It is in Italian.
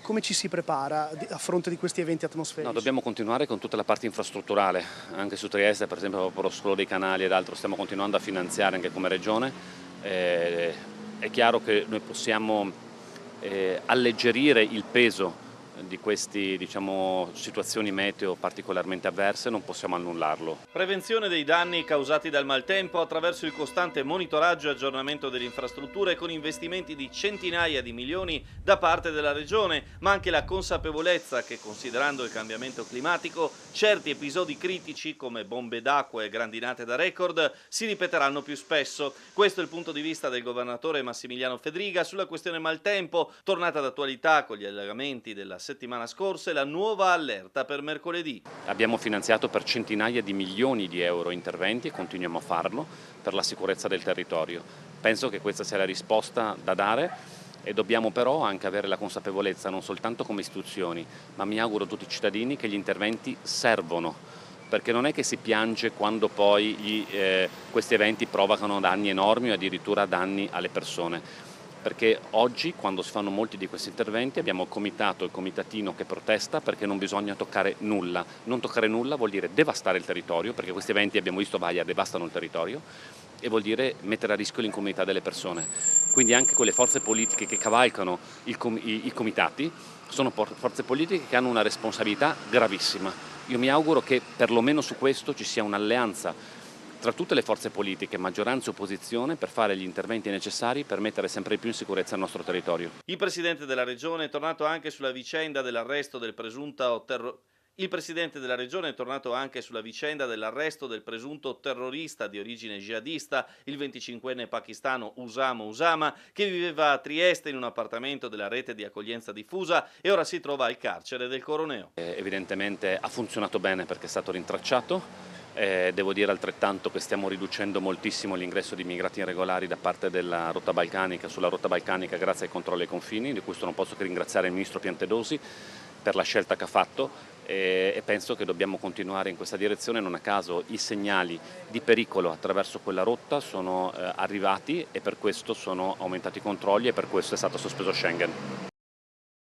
come ci si prepara a fronte di questi eventi No, atmosferici? dobbiamo continuare con tutta la parte infrastrutturale, anche su Trieste per esempio per lo scolo dei canali ed altro stiamo continuando a finanziare anche come regione. È chiaro che noi possiamo alleggerire il peso di queste situazioni meteo particolarmente avverse, non possiamo annullarlo. Prevenzione dei danni causati dal maltempo attraverso il costante monitoraggio e aggiornamento delle infrastrutture con investimenti di centinaia di milioni da parte della Regione, ma anche la consapevolezza che, considerando il cambiamento climatico, certi episodi critici come bombe d'acqua e grandinate da record si ripeteranno più spesso. Questo è il punto di vista del governatore Massimiliano Fedriga sulla questione maltempo, tornata d'attualità con gli allagamenti della settimana scorsa e la nuova allerta per mercoledì. Abbiamo finanziato per centinaia di milioni di euro interventi e continuiamo a farlo per la sicurezza del territorio. Penso che questa sia la risposta da dare e dobbiamo però anche avere la consapevolezza, non soltanto come istituzioni, ma mi auguro tutti i cittadini, che gli interventi servono, perché non è che si piange quando poi questi eventi provocano danni enormi o addirittura danni alle persone. Perché oggi, quando si fanno molti di questi interventi, abbiamo il comitatino che protesta perché non bisogna toccare nulla. Non toccare nulla vuol dire devastare il territorio, perché questi eventi, abbiamo visto, Baia, devastano il territorio, e vuol dire mettere a rischio l'incolumità delle persone. Quindi anche quelle forze politiche che cavalcano i comitati sono forze politiche che hanno una responsabilità gravissima. Io mi auguro che perlomeno su questo ci sia un'alleanza tra tutte le forze politiche, maggioranza e opposizione, per fare gli interventi necessari per mettere sempre più in sicurezza il nostro territorio. Il presidente della regione è tornato anche sulla vicenda dell'arresto del presunto terrorista di origine jihadista, il 25enne pakistano Usama Usama, che viveva a Trieste in un appartamento della rete di accoglienza diffusa e ora si trova al carcere del Coroneo. Evidentemente ha funzionato bene perché è stato rintracciato. Devo dire altrettanto che stiamo riducendo moltissimo l'ingresso di immigrati irregolari da parte della rotta balcanica, sulla rotta balcanica, grazie ai controlli ai confini, di questo non posso che ringraziare il ministro Piantedosi per la scelta che ha fatto e penso che dobbiamo continuare in questa direzione. Non a caso i segnali di pericolo attraverso quella rotta sono arrivati e per questo sono aumentati i controlli e per questo è stato sospeso Schengen.